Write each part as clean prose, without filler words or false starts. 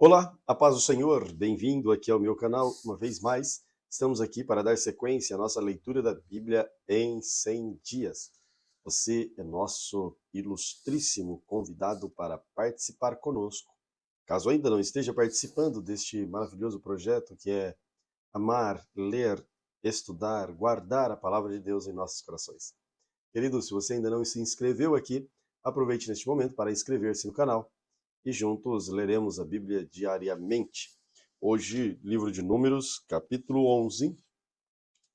Olá, a paz do Senhor, bem-vindo aqui ao meu canal. Uma vez mais, estamos aqui para dar sequência à nossa leitura da Bíblia em 100 dias. Você é nosso ilustríssimo convidado para participar conosco. Caso ainda não esteja participando deste maravilhoso projeto que é amar, ler, estudar, guardar a palavra de Deus em nossos corações. Querido, se você ainda não se inscreveu aqui, aproveite neste momento para inscrever-se no canal e juntos leremos a Bíblia diariamente. Hoje, livro de Números, capítulo 11,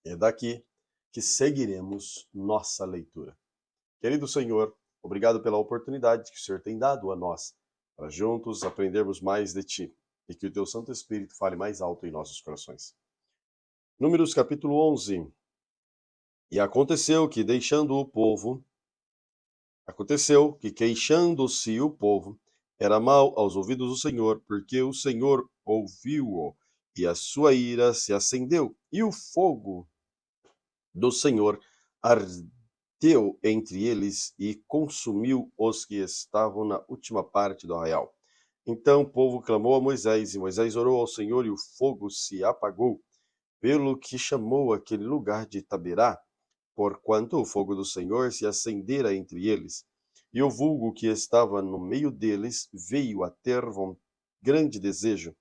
é daqui que seguiremos nossa leitura. Querido Senhor, obrigado pela oportunidade que o Senhor tem dado a nós, para juntos aprendermos mais de Ti, e que o Teu Santo Espírito fale mais alto em nossos corações. Números, capítulo 11. E Aconteceu que, queixando-se o povo, era mal aos ouvidos do Senhor, porque o Senhor ouviu-o, e a sua ira se acendeu, e o fogo do Senhor ardeu entre eles e consumiu os que estavam na última parte do arraial. Então o povo clamou a Moisés, e Moisés orou ao Senhor, e o fogo se apagou, pelo que chamou aquele lugar de Taberá, porquanto o fogo do Senhor se acendera entre eles. E o vulgo que estava no meio deles veio a ter grande desejo,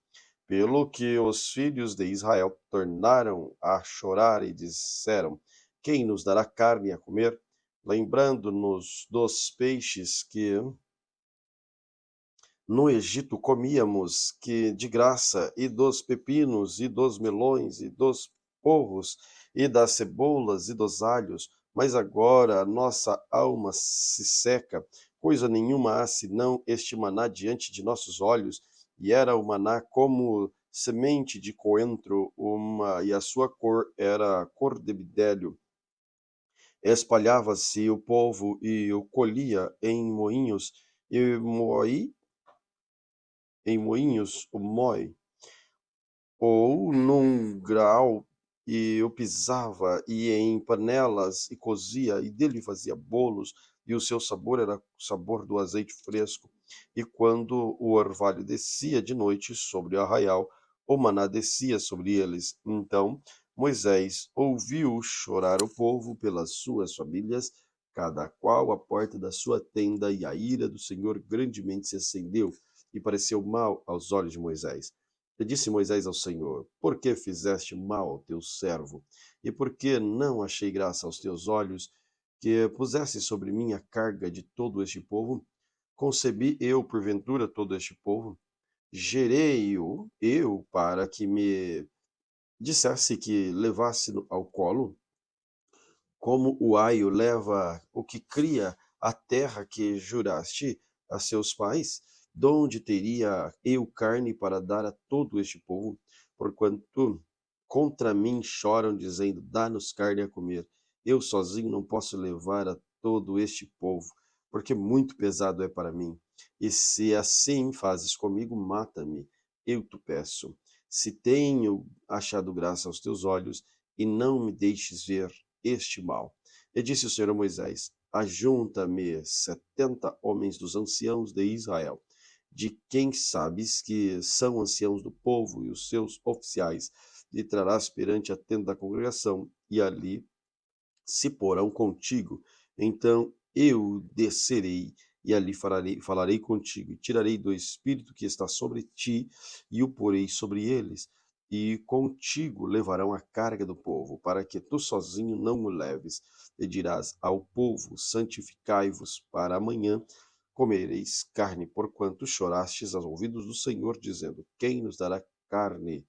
pelo que os filhos de Israel tornaram a chorar e disseram: Quem nos dará carne a comer? Lembrando-nos dos peixes que no Egito comíamos que de graça, e dos pepinos, e dos melões, e dos porros, e das cebolas, e dos alhos, mas agora a nossa alma se seca, coisa nenhuma há senão este maná diante de nossos olhos, e era o maná como semente de coentro, e a sua cor era cor de bidélio. Espalhava-se o povo e o colhia e moí, em moinhos o mói, ou num grau, e o pisava, e em panelas, e cozia, e dele fazia bolos, e o seu sabor era o sabor do azeite fresco. E quando o orvalho descia de noite sobre o arraial, o maná descia sobre eles. Então Moisés ouviu chorar o povo pelas suas famílias, cada qual à porta da sua tenda, e a ira do Senhor grandemente se acendeu, e pareceu mal aos olhos de Moisés. E disse Moisés ao Senhor: Por que fizeste mal ao teu servo? E por que não achei graça aos teus olhos, que pusesse sobre mim a carga de todo este povo? Concebi eu, porventura, todo este povo? Gerei-o eu para que me dissesse que levasse ao colo? Como o aio leva o que cria a terra que juraste a seus pais? Donde teria eu carne para dar a todo este povo? Porquanto contra mim choram, dizendo: Dá-nos carne a comer. Eu sozinho não posso levar a todo este povo, porque muito pesado é para mim. E se assim fazes comigo, mata-me, eu te peço. Se tenho achado graça aos teus olhos, e não me deixes ver este mal. E disse o Senhor a Moisés: Ajunta-me 70 homens dos anciãos de Israel, de quem sabes que são anciãos do povo e os seus oficiais, e trarás perante a tenda da congregação, e ali se porão contigo. Então eu descerei e ali falarei contigo, e tirarei do espírito que está sobre ti, e o porei sobre eles, e contigo levarão a carga do povo, para que tu sozinho não o leves. E dirás ao povo: Santificai-vos, para amanhã comereis carne, porquanto chorastes aos ouvidos do Senhor, dizendo: Quem nos dará carne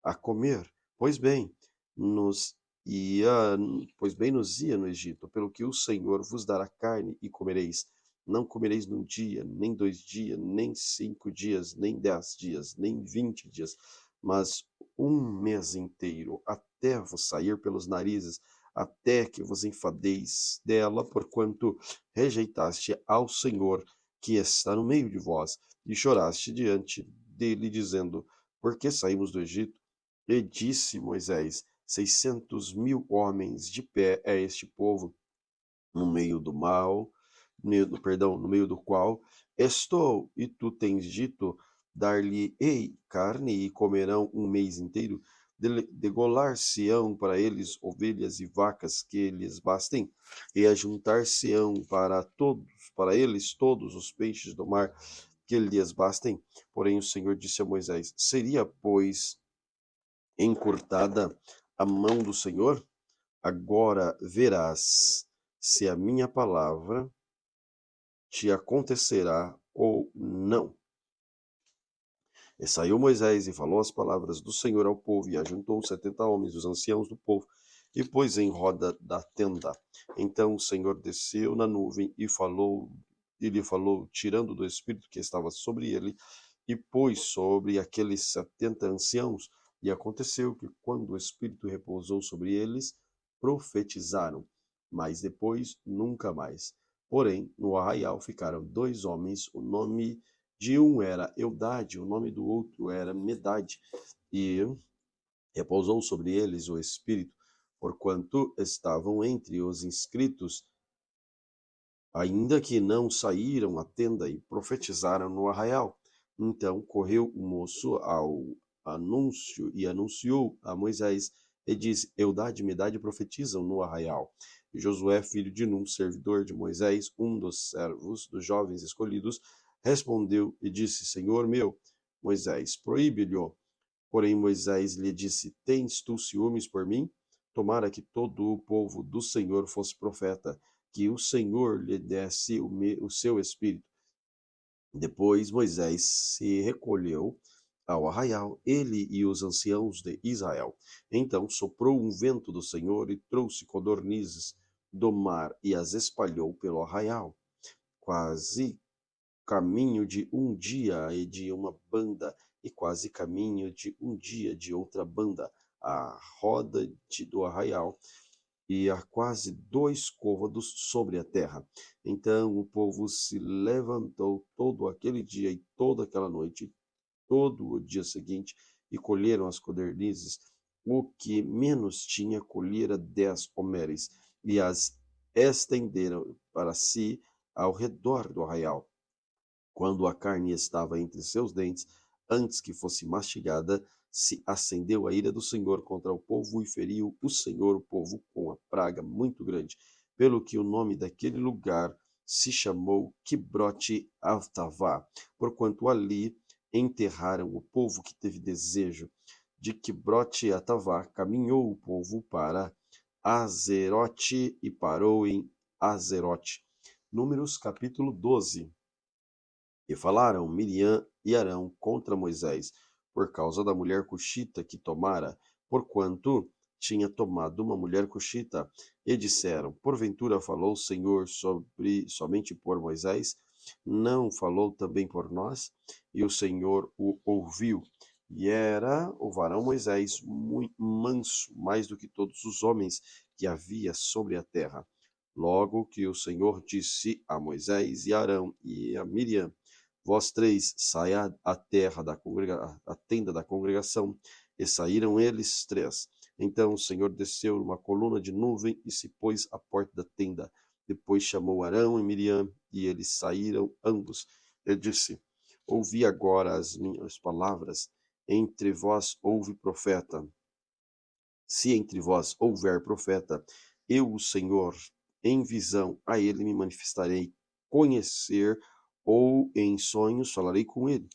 a comer? Pois bem, nos ia, pois bem nos ia no Egito, pelo que o Senhor vos dará carne e comereis. Não comereis num dia, nem 2 dias, nem 5 dias, nem 10 dias, nem 20 dias, mas um mês inteiro, até vos sair pelos narizes, até que vos enfadeis dela, porquanto rejeitaste ao Senhor que está no meio de vós, e choraste diante dele, dizendo: Por que saímos do Egito? E disse Moisés: 600.000 homens de pé é este povo, no meio do mal, no meio do qual estou. E tu tens dito: dar-lhe-ei carne e comerão um mês inteiro, degolar-se-ão para eles ovelhas e vacas que lhes bastem, e ajuntar-se-ão para eles todos os peixes do mar que lhes bastem. Porém o Senhor disse a Moisés: Seria, pois, encurtada a mão do Senhor? Agora verás se a minha palavra te acontecerá ou não. E saiu Moisés e falou as palavras do Senhor ao povo, e ajuntou 70 homens, os anciãos do povo, e pôs em roda da tenda. Então o Senhor desceu na nuvem e lhe falou, tirando do espírito que estava sobre ele, e pôs sobre aqueles 70 anciãos. E aconteceu que, quando o espírito repousou sobre eles, profetizaram, mas depois nunca mais. Porém, no arraial ficaram 2 homens, o nome de um era Eudade, o nome do outro era Medade, e repousou sobre eles o Espírito, porquanto estavam entre os inscritos, ainda que não saíram à tenda, e profetizaram no arraial. Então correu o moço ao anúncio e anunciou a Moisés, e disse: Eudade e Medade profetizam no arraial. E Josué, filho de Num, servidor de Moisés, um dos servos dos jovens escolhidos, respondeu e disse: Senhor meu, Moisés, proíbe-lhe. Porém Moisés lhe disse: Tens tu ciúmes por mim? Tomara que todo o povo do Senhor fosse profeta, que o Senhor lhe desse o seu espírito. Depois Moisés se recolheu ao arraial, ele e os anciãos de Israel. Então soprou um vento do Senhor e trouxe codornizes do mar e as espalhou pelo arraial, quase caminho de um dia e de uma banda, e quase caminho de um dia de outra banda, a roda do arraial, e a quase 2 côvados sobre a terra. Então o povo se levantou todo aquele dia e toda aquela noite, todo o dia seguinte, e colheram as codornizes. O que menos tinha colhera 10 homeres, e as estenderam para si ao redor do arraial. Quando a carne estava entre seus dentes, antes que fosse mastigada, se acendeu a ira do Senhor contra o povo, e feriu o Senhor o povo com a praga muito grande, pelo que o nome daquele lugar se chamou Quibrote Avtavá, porquanto ali enterraram o povo que teve desejo. De Quibrote Avtavá caminhou o povo para Azerote e parou em Azerote. Números capítulo 12. E falaram Miriam e Arão contra Moisés, por causa da mulher cuxita que tomara, porquanto tinha tomado uma mulher cuxita. E disseram: Porventura falou o Senhor somente por Moisés? Não falou também por nós? E o Senhor o ouviu. E era o varão Moisés muito manso, mais do que todos os homens que havia sobre a terra. Logo que o Senhor disse a Moisés e a Arão e a Miriam: Vós 3, saí à terra à tenda da congregação. E saíram eles 3. Então o Senhor desceu numa coluna de nuvem e se pôs à porta da tenda. Depois chamou Arão e Miriam, e eles saíram ambos. Ele disse: Ouvi agora as minhas palavras. Entre vós houve profeta. Se entre vós houver profeta, eu, o Senhor, em visão a ele me manifestarei, conhecer ou em sonhos falarei com ele.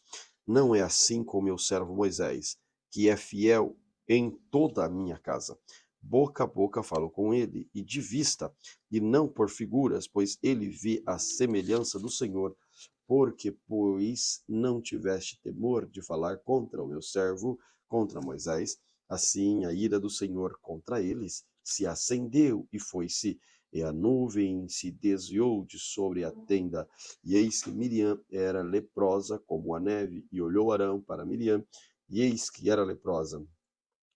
Não é assim com meu servo Moisés, que é fiel em toda a minha casa. Boca a boca falo com ele, e de vista, e não por figuras, pois ele vê a semelhança do Senhor. Porque, pois, não tiveste temor de falar contra o meu servo, contra Moisés, assim a ira do Senhor contra eles se acendeu e foi-se, e a nuvem se desviou de sobre a tenda. E eis que Miriam era leprosa como a neve, e olhou Arão para Miriam, e eis que era leprosa.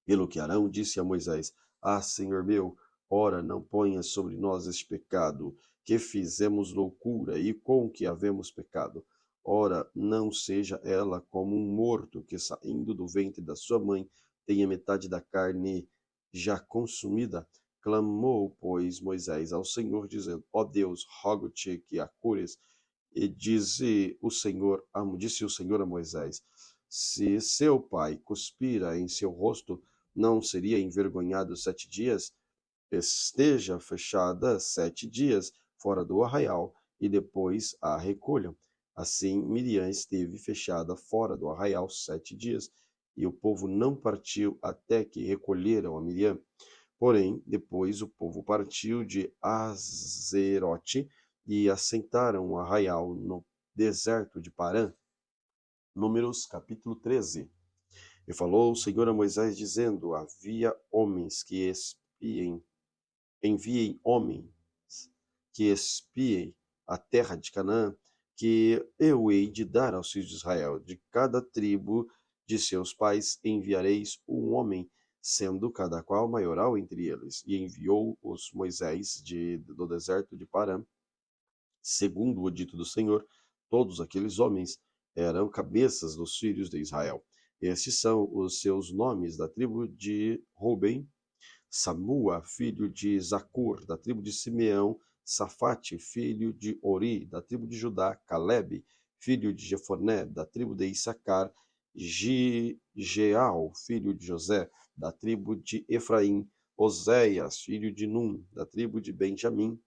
Pelo que Arão disse a Moisés: Ah, Senhor meu, ora, não ponhas sobre nós este pecado, que fizemos loucura e com que havemos pecado. Ora, não seja ela como um morto que, saindo do ventre da sua mãe, tenha metade da carne já consumida. Clamou, pois, Moisés ao Senhor, dizendo: Ó Deus, rogo-te que a cures. E disse o Senhor a Moisés: se seu pai cuspira em seu rosto, não seria envergonhado 7 dias? Esteja fechada 7 dias fora do arraial, e depois a recolham. Assim Miriam esteve fechada fora do arraial 7 dias, e o povo não partiu até que recolheram a Miriam. Porém, depois o povo partiu de Azerote e assentaram o arraial no deserto de Parã. Números capítulo 13. E falou o Senhor a Moisés, dizendo: havia homens que enviem homens que espiem a terra de Canaã, que eu hei de dar aos filhos de Israel. De cada tribo de seus pais enviareis um homem, sendo cada qual maioral entre eles. E enviou-os Moisés do deserto de Parã, segundo o dito do Senhor. Todos aqueles homens eram cabeças dos filhos de Israel. Estes são os seus nomes da tribo de Ruben: Samua, filho de Zacur, da tribo de Simeão; Safate, filho de Ori, da tribo de Judá; Calebe, filho de Jefoné, da tribo de Issacar; Geal, filho de José, da tribo de Efraim; Oséias, filho de Num, da tribo de Benjamim;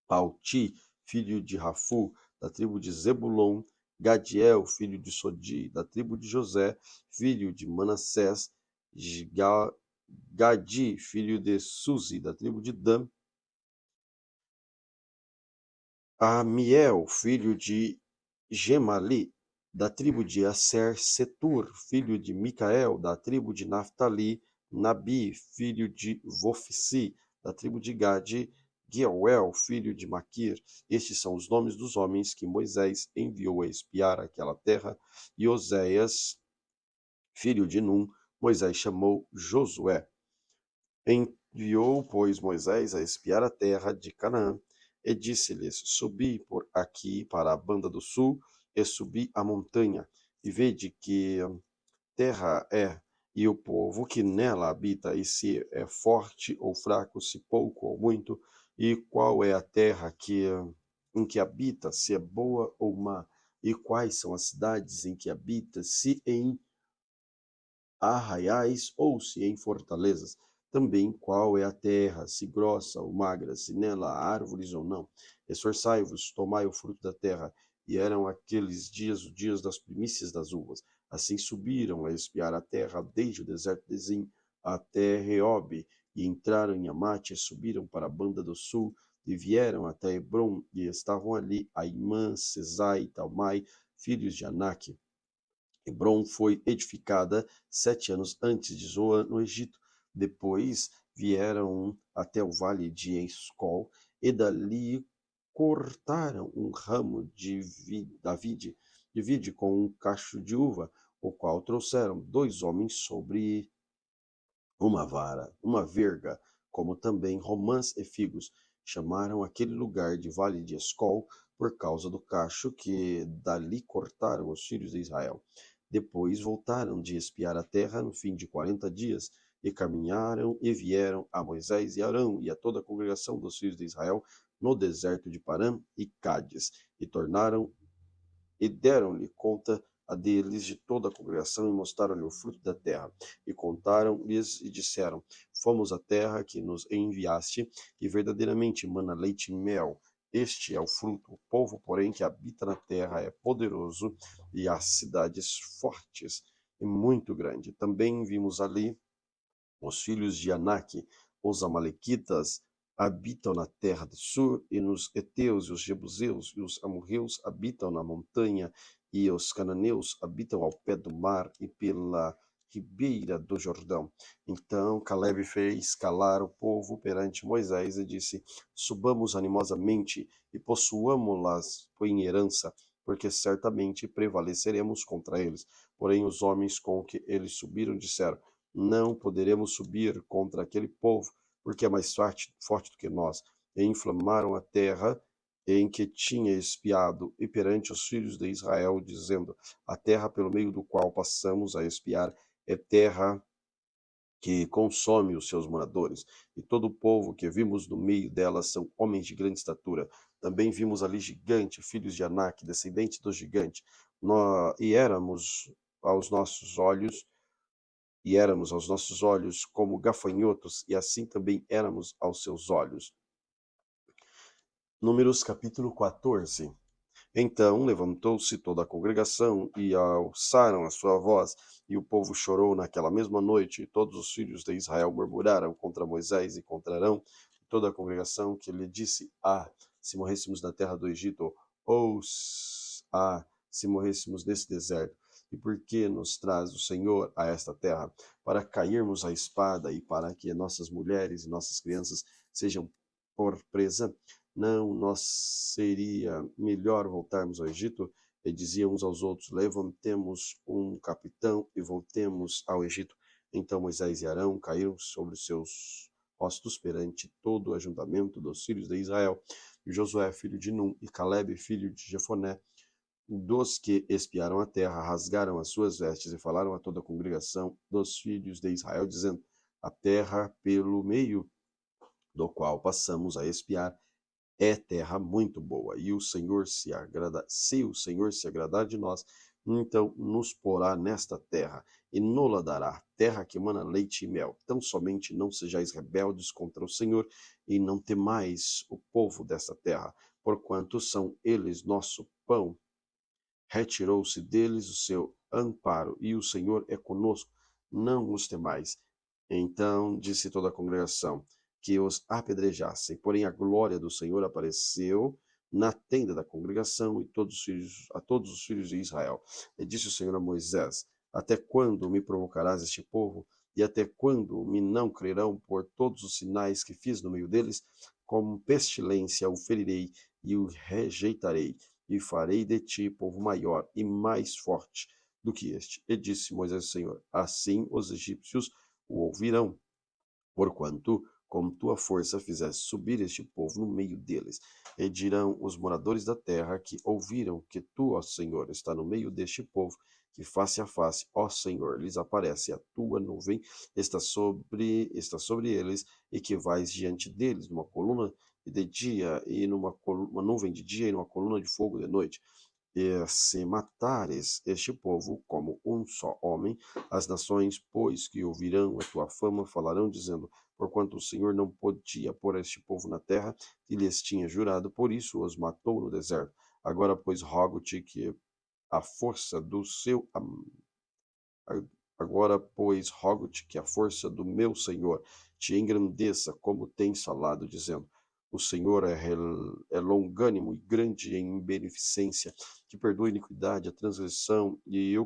Palti, filho de Rafu, da tribo de Zebulon; Gadiel, filho de Sodi, da tribo de José, filho de Manassés; Gadi, filho de Suzi, da tribo de Dan; Amiel, filho de Gemali, da tribo de Aser; Setur, filho de Micael, da tribo de Naphtali; Nabi, filho de Vofsi, da tribo de Gade; Geuel, filho de Maquir. Estes são os nomes dos homens que Moisés enviou a espiar aquela terra. E Oséias, filho de Num, Moisés chamou Josué. Enviou, pois, Moisés a espiar a terra de Canaã, e disse-lhes: subi por aqui para a banda do sul, e subi a montanha, e vede que terra é, e o povo que nela habita, e se é forte ou fraco, se pouco ou muito, e qual é a terra em que habita, se é boa ou má, e quais são as cidades em que habita, se em arraiais ou se em fortalezas. Também qual é a terra, se grossa ou magra, se nela há árvores ou não. Esforçai-vos, tomai o fruto da terra. E eram aqueles dias os dias das primícias das uvas. Assim subiram a espiar a terra, desde o deserto de Zim até Reobe, e entraram em Amate, e subiram para a banda do sul, e vieram até Hebron, e estavam ali Aimã, Sesai e Talmai, filhos de Anak. Hebron foi edificada 7 anos antes de Zoan, no Egito. Depois vieram até o vale de Escol, e dali cortaram um ramo da vide com um cacho de uva, o qual trouxeram 2 homens sobre uma vara, uma verga, como também romãs e figos. Chamaram aquele lugar de Vale de Escol, por causa do cacho que dali cortaram os filhos de Israel. Depois voltaram de espiar a terra no fim de 40 dias, e caminharam e vieram a Moisés e Arão e a toda a congregação dos filhos de Israel no deserto de Parã e Cádiz, e tornaram e deram-lhe conta a deles de toda a congregação, e mostraram-lhe o fruto da terra. E contaram-lhes e disseram: fomos à terra que nos enviaste, e verdadeiramente mana leite e mel. Este é o fruto. O povo, porém, que habita na terra é poderoso, e as cidades fortes e muito grande. Também vimos ali os filhos de Anak, os amalequitas, habitam na terra de Sur, e nos heteus e os jebuseus e os amorreus habitam na montanha, e os cananeus habitam ao pé do mar e pela ribeira do Jordão. Então Calebe fez calar o povo perante Moisés e disse: subamos animosamente e possuamo-las em herança, porque certamente prevaleceremos contra eles. Porém os homens com que eles subiram disseram: não poderemos subir contra aquele povo, porque é mais forte do que nós. E inflamaram a terra em que tinha espiado, e perante os filhos de Israel, dizendo: a terra pelo meio do qual passamos a espiar é terra que consome os seus moradores, e todo o povo que vimos no meio dela são homens de grande estatura. Também vimos ali gigante, filhos de Anak, descendentes do gigante. E éramos aos nossos olhos como gafanhotos, e assim também éramos aos seus olhos. Números capítulo 14. Então levantou-se toda a congregação e alçaram a sua voz, e o povo chorou naquela mesma noite, e todos os filhos de Israel murmuraram contra Moisés e contra Arão, e toda a congregação que lhe disse: se morrêssemos na terra do Egito, ou se morrêssemos nesse deserto. E por que nos traz o Senhor a esta terra? Para cairmos à espada e para que nossas mulheres e nossas crianças sejam por presa? Não nos seria melhor voltarmos ao Egito? E diziam uns aos outros: levantemos um capitão e voltemos ao Egito. Então Moisés e Arão caíram sobre seus rostos perante todo o ajuntamento dos filhos de Israel. E Josué, filho de Num, e Calebe, filho de Jefoné, dos que espiaram a terra, rasgaram as suas vestes e falaram a toda a congregação dos filhos de Israel, dizendo: a terra pelo meio do qual passamos a espiar é terra muito boa, e se o Senhor se agradar de nós, então nos porá nesta terra, e nola dará, terra que emana leite e mel. Tão somente não sejais rebeldes contra o Senhor, e não temais o povo desta terra, porquanto são eles nosso pão. Retirou-se deles o seu amparo, e o Senhor é conosco, não os temais. Então disse toda a congregação que os apedrejassem. Porém a glória do Senhor apareceu na tenda da congregação e a todos os filhos de Israel. E disse o Senhor a Moisés: até quando me provocarás este povo? E até quando me não crerão por todos os sinais que fiz no meio deles? Como pestilência o ferirei e o rejeitarei, e farei de ti povo maior e mais forte do que este. E disse Moisés ao Senhor: assim os egípcios o ouvirão, porquanto com tua força fizeste subir este povo no meio deles. E dirão os moradores da terra que ouviram que tu, ó Senhor, está no meio deste povo, que face a face, ó Senhor, lhes aparece a tua nuvem, está sobre eles, e que vais diante deles numa coluna de dia e uma nuvem de dia e numa coluna de fogo de noite. E se matares este povo como um só homem, as nações, pois que ouvirão a tua fama, falarão, dizendo: porquanto o Senhor não podia pôr este povo na terra que lhes tinha jurado, por isso os matou no deserto. Agora, pois, rogo-te que a força do seu Agora, pois, rogo-te que a força do meu Senhor te engrandeça, como tens falado, dizendo: o Senhor é longânimo e grande em beneficência, que perdoa a iniquidade, a transgressão, e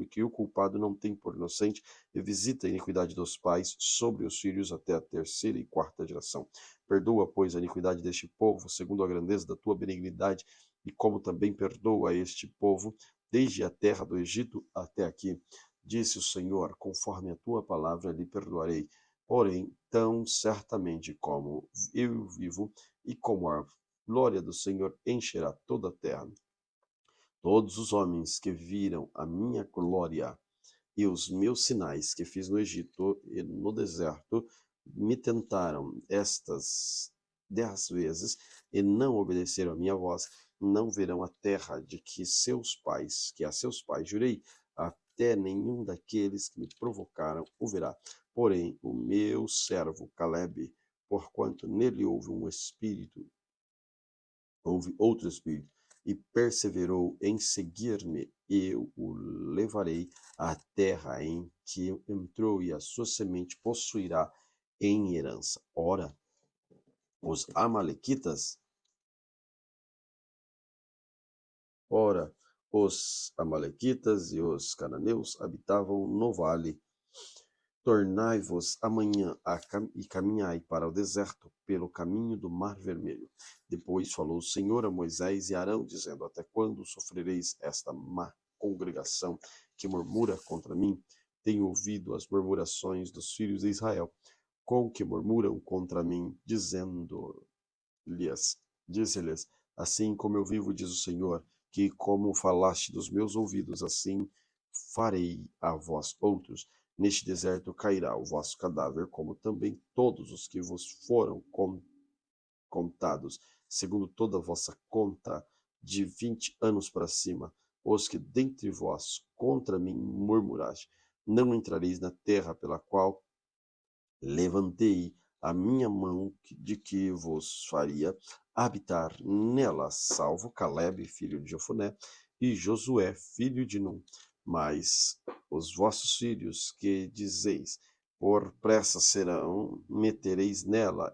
que o culpado não tem por inocente, e visita a iniquidade dos pais sobre os filhos até a terceira e quarta geração. Perdoa, pois, a iniquidade deste povo, segundo a grandeza da tua benignidade, e como também perdoa a este povo, desde a terra do Egito até aqui. Disse o Senhor: conforme a tua palavra lhe perdoarei. Porém, tão certamente como eu vivo, e como a glória do Senhor encherá toda a terra, todos os homens que viram a minha glória e os meus sinais que fiz no Egito e no deserto me tentaram estas 10 vezes e não obedeceram a minha voz, não verão a terra de que a seus pais jurei, até nenhum daqueles que me provocaram o verá. Porém, o meu servo Calebe, porquanto nele houve outro espírito, e perseverou em seguir-me, eu o levarei à terra em que entrou, e a sua semente possuirá em herança. Ora, os amalequitas, e os cananeus habitavam no vale. Tornai-vos amanhã e caminhai para o deserto, pelo caminho do Mar Vermelho. Depois falou o Senhor a Moisés e Arão, dizendo: até quando sofrereis esta má congregação que murmura contra mim? Tenho ouvido as murmurações dos filhos de Israel, com que murmuram contra mim, disse-lhes: assim como eu vivo, diz o Senhor, que como falaste dos meus ouvidos, assim farei a vós outros. Neste deserto cairá o vosso cadáver, como também todos os que vos foram contados segundo toda a vossa conta, de 20 anos para cima, os que dentre vós contra mim murmuraste, não entrareis na terra pela qual levantei a minha mão de que vos faria habitar nela, salvo Caleb, filho de Jefoné, e Josué, filho de Num. Mas os vossos filhos, que dizeis, por pressa serão, metereis nela,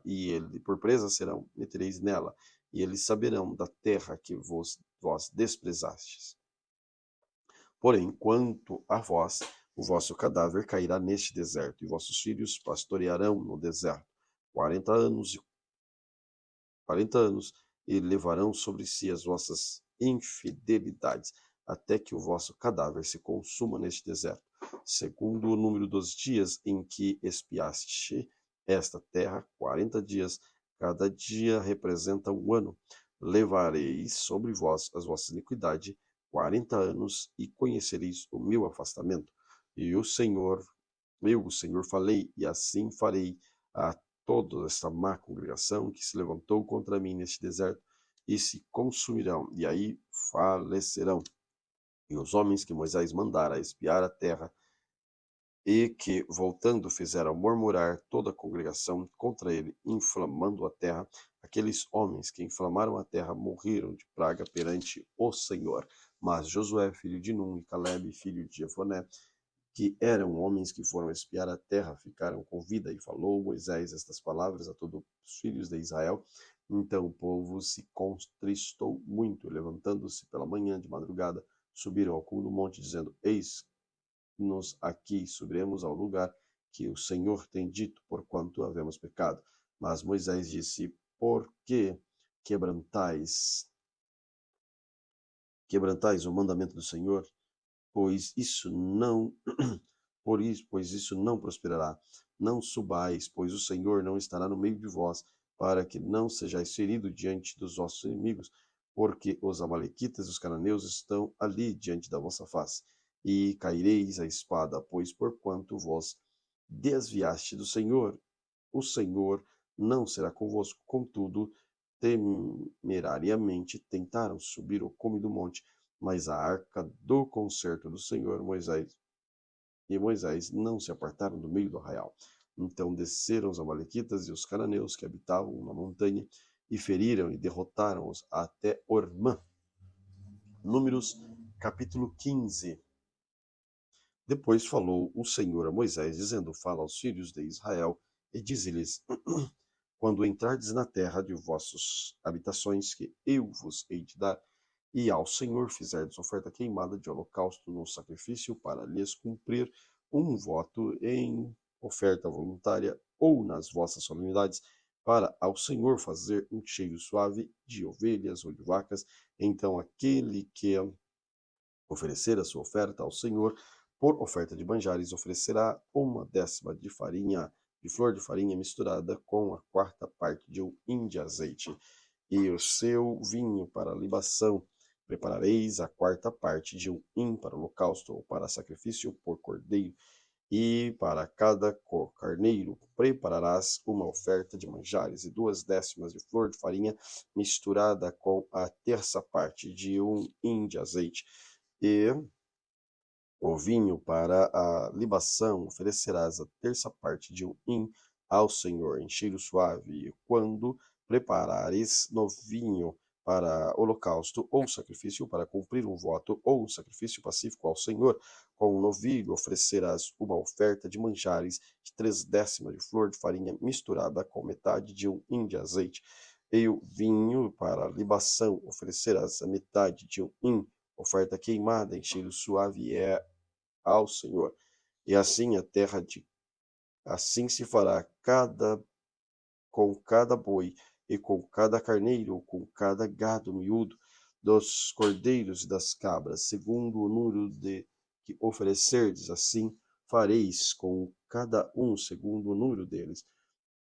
por presa serão, metereis nela, e eles saberão da terra que vós desprezastes. Porém, quanto a vós, o vosso cadáver cairá neste deserto, e vossos filhos pastorearão no deserto 40 anos, e levarão sobre si as vossas infidelidades, até que o vosso cadáver se consuma neste deserto, segundo o número dos dias em que espiaste esta terra, 40 dias, cada dia representa um ano. Levareis sobre vós as vossas iniquidades 40 anos, e conhecereis o meu afastamento. E o Senhor, eu, o Senhor, falei, e assim farei a toda esta má congregação que se levantou contra mim neste deserto, e se consumirão, e aí falecerão. E os homens que Moisés mandara espiar a terra, e que, voltando, fizeram murmurar toda a congregação contra ele, inflamando a terra, aqueles homens que inflamaram a terra morreram de praga perante o Senhor. Mas Josué, filho de Num, e Caleb, filho de Jefoné, que eram homens que foram espiar a terra, ficaram com vida, e falou Moisés estas palavras a todos os filhos de Israel. Então o povo se contristou muito, levantando-se pela manhã de madrugada, subiram ao cume do monte, dizendo: Eis-nos aqui, subiremos ao lugar que o Senhor tem dito, porquanto havemos pecado. Mas Moisés disse: Por que quebrantais o mandamento do Senhor? Pois isso não pois isso não prosperará. Não subais, pois o Senhor não estará no meio de vós, para que não sejais feridos diante dos vossos inimigos, porque os amalequitas e os cananeus estão ali diante da vossa face. E caireis a espada, pois porquanto vós desviaste do Senhor, o Senhor não será convosco. Contudo, temerariamente tentaram subir o cume do monte, mas a arca do concerto do Senhor, Moisés não se apartaram do meio do arraial. Então desceram os amalequitas e os cananeus que habitavam na montanha, e feriram e derrotaram-os até Ormã. Números, capítulo 15. Depois falou o Senhor a Moisés, dizendo: Fala aos filhos de Israel, e dize-lhes: Quando entrardes na terra de vossas habitações, que eu vos hei de dar, e ao Senhor fizerdes oferta queimada de holocausto no sacrifício, para lhes cumprir um voto em oferta voluntária, ou nas vossas solenidades, para ao Senhor fazer um cheiro suave de ovelhas ou de vacas, então aquele que oferecer a sua oferta ao Senhor por oferta de manjares oferecerá 1/10 de farinha, de flor de farinha misturada com a 4ª parte de um hin de azeite. E o seu vinho para libação preparareis a 4ª parte de um hin para holocausto ou para sacrifício por cordeiro, e para cada carneiro prepararás uma oferta de manjares, e 2/10 de flor de farinha misturada com a 1/3 parte de um hin de azeite. E o vinho para a libação oferecerás a 1/3 parte de um hin ao Senhor, em cheiro suave. E quando preparares novinho para holocausto ou sacrifício, para cumprir um voto ou um sacrifício pacífico ao Senhor, com um novilho oferecerás uma oferta de manjares de 3/10 de flor de farinha misturada com metade de um hin de azeite. E o vinho para a libação oferecerás a metade de um hin, oferta queimada em cheiro suave ao Senhor. E assim assim se fará com cada boi, e com cada carneiro, ou com cada gado miúdo, dos cordeiros e das cabras, segundo o número de que oferecerdes, assim fareis com cada um segundo o número deles.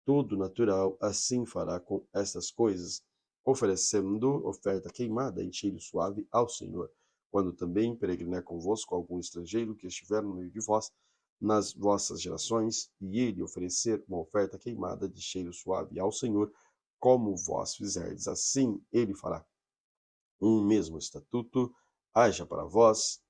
Todo natural assim fará com estas coisas, oferecendo oferta queimada em cheiro suave ao Senhor. Quando também peregrinar convosco algum estrangeiro que estiver no meio de vós, nas vossas gerações, e ele oferecer uma oferta queimada de cheiro suave ao Senhor, como vós fizerdes, assim ele fará. Um mesmo estatuto haja para vós,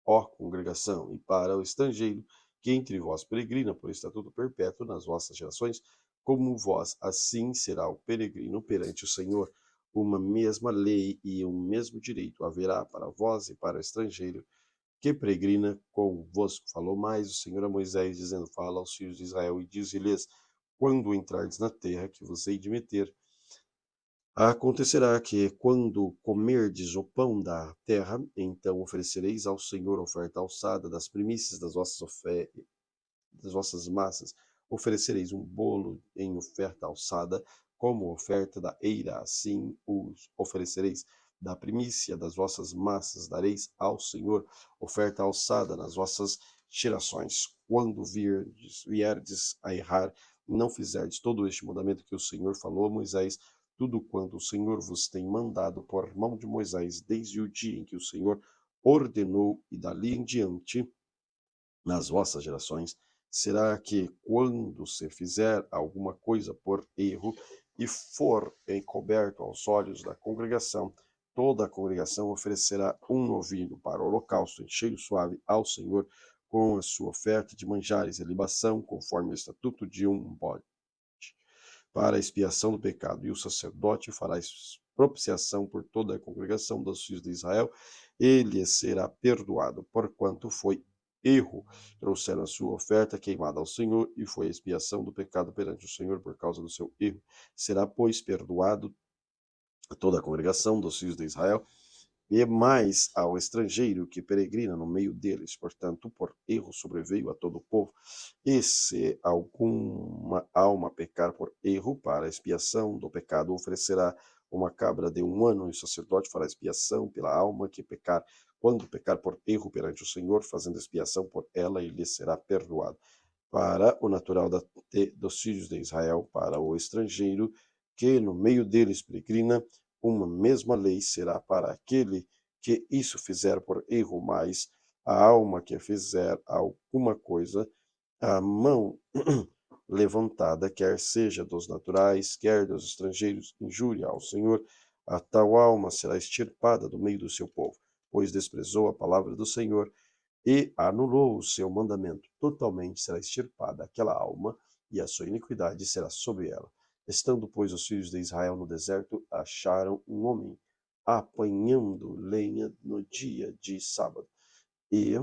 ó congregação, e para o estrangeiro que entre vós peregrina por estatuto perpétuo nas vossas gerações, como vós, assim será o peregrino perante o Senhor. Uma mesma lei e um mesmo direito haverá para vós e para o estrangeiro que peregrina convosco. Falou mais o Senhor a Moisés, dizendo: Fala aos filhos de Israel e dize-lhes: Quando entrardes na terra que vos hei de meter, acontecerá que, quando comerdes o pão da terra, então oferecereis ao Senhor oferta alçada das primícias das vossas massas. Oferecereis um bolo em oferta alçada, como oferta da eira, assim os oferecereis. Da primícia das vossas massas dareis ao Senhor oferta alçada nas vossas gerações. Quando vierdes a errar, não fizerdes todo este mandamento que o Senhor falou a Moisés, tudo quanto o Senhor vos tem mandado por mão de Moisés, desde o dia em que o Senhor ordenou, e dali em diante, nas vossas gerações, será que, quando se fizer alguma coisa por erro e for encoberto aos olhos da congregação, toda a congregação oferecerá um novilho para o holocausto em cheiro suave ao Senhor, com a sua oferta de manjares e libação, conforme o estatuto de um bode, para a expiação do pecado. E o sacerdote fará propiciação por toda a congregação dos filhos de Israel, ele será perdoado, porquanto foi erro. Trouxeram a sua oferta queimada ao Senhor, e foi a expiação do pecado perante o Senhor por causa do seu erro. Será, pois, perdoado a toda a congregação dos filhos de Israel, e mais ao estrangeiro que peregrina no meio deles. Portanto, por erro sobreveio a todo o povo. E se alguma alma pecar por erro, para a expiação do pecado oferecerá uma cabra de 1 ano, e o sacerdote fará expiação pela alma que pecar. Quando pecar por erro perante o Senhor, fazendo expiação por ela, ele será perdoado. Para o natural dos filhos de Israel, para o estrangeiro que no meio deles peregrina, uma mesma lei será para aquele que isso fizer por erro, mas a alma que fizer alguma coisa, a mão levantada, quer seja dos naturais, quer dos estrangeiros, injúria ao Senhor, a tal alma será extirpada do meio do seu povo, pois desprezou a palavra do Senhor e anulou o seu mandamento. Totalmente será extirpada aquela alma, e a sua iniquidade será sobre ela. Estando, pois, os filhos de Israel no deserto, acharam um homem apanhando lenha no dia de sábado. E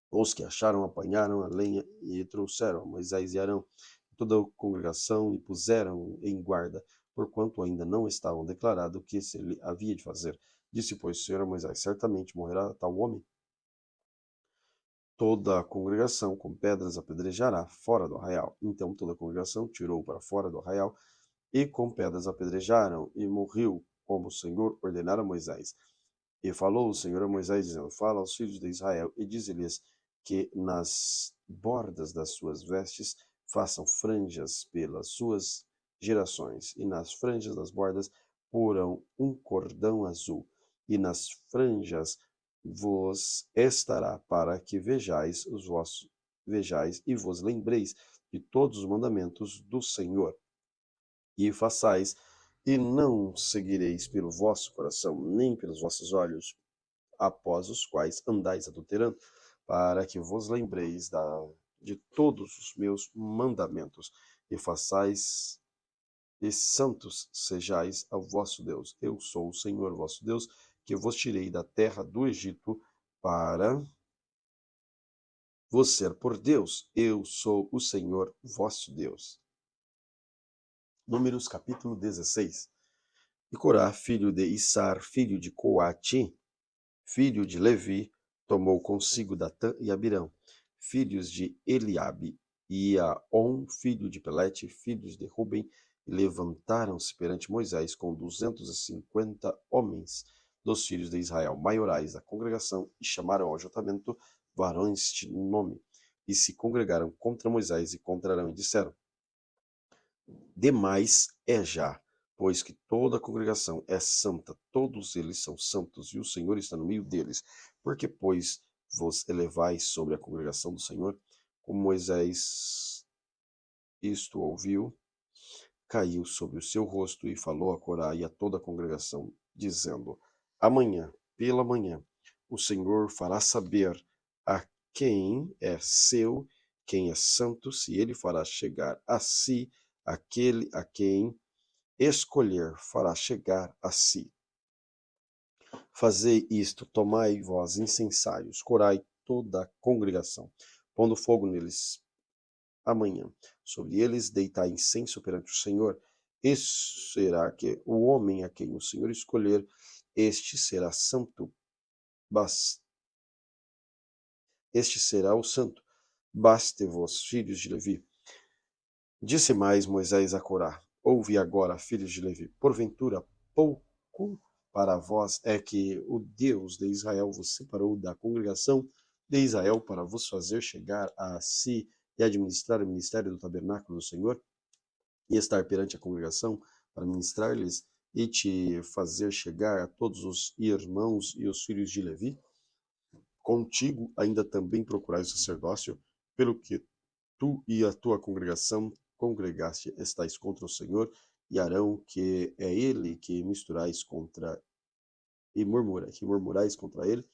os que acharam apanharam a lenha e trouxeram a Moisés e Arão, toda a congregação, e puseram em guarda, porquanto ainda não estavam declarado o que se lhe havia de fazer. Disse, pois, o Senhor a Moisés: Certamente morrerá tal homem. Toda a congregação com pedras apedrejará fora do arraial. Então toda a congregação tirou para fora do arraial, e com pedras apedrejaram, e morreu, como o Senhor ordenara a Moisés. E falou o Senhor a Moisés, dizendo: Fala aos filhos de Israel, e dize-lhes que nas bordas das suas vestes façam franjas pelas suas gerações, e nas franjas das bordas porão um cordão azul, e nas franjas vos estará, para que vejais e vos lembreis de todos os mandamentos do Senhor, e façais, e não seguireis pelo vosso coração, nem pelos vossos olhos, após os quais andais adulterando, para que vos lembreis de todos os meus mandamentos, e façais, e santos sejais ao vosso Deus. Eu sou o Senhor vosso Deus, que vos tirei da terra do Egito, para vos ser por Deus. Eu sou o Senhor vosso Deus. Números capítulo 16. E Corá, filho de Issar, filho de Coate, filho de Levi, tomou consigo Datã e Abirão, filhos de Eliabe, e Aon, filho de Pelete, filhos de Ruben, e levantaram-se perante Moisés com 250 homens dos filhos de Israel, maiorais da congregação, e chamaram ao ajuntamento varões de nome, e se congregaram contra Moisés e contra Arão, e disseram: Demais é já, pois que toda a congregação é santa, todos eles são santos, e o Senhor está no meio deles. Porque, pois, vos elevais sobre a congregação do Senhor? Como Moisés isto ouviu, caiu sobre o seu rosto e falou a Corá e a toda a congregação, dizendo: Amanhã, pela manhã, o Senhor fará saber a quem é seu, quem é santo, se ele fará chegar a si aquele a quem escolher fará chegar a si. Fazei isto, tomai vós incensários, corai toda a congregação, pondo fogo neles amanhã. Sobre eles deitai incenso perante o Senhor. Isso será que o homem a quem o Senhor escolher, este será santo, este será o santo. Baste-vos, filhos de Levi. Disse mais Moisés a Corá: Ouve agora, filhos de Levi, porventura pouco para vós é que o Deus de Israel vos separou da congregação de Israel para vos fazer chegar a si e administrar o ministério do tabernáculo do Senhor, e estar perante a congregação para ministrar-lhes e te fazer chegar a todos os irmãos e os filhos de Levi? Contigo ainda também procurais o sacerdócio, pelo que tu e a tua congregação congregaste estáis contra o Senhor, e Arão, que é ele que misturais contra e murmurais contra ele.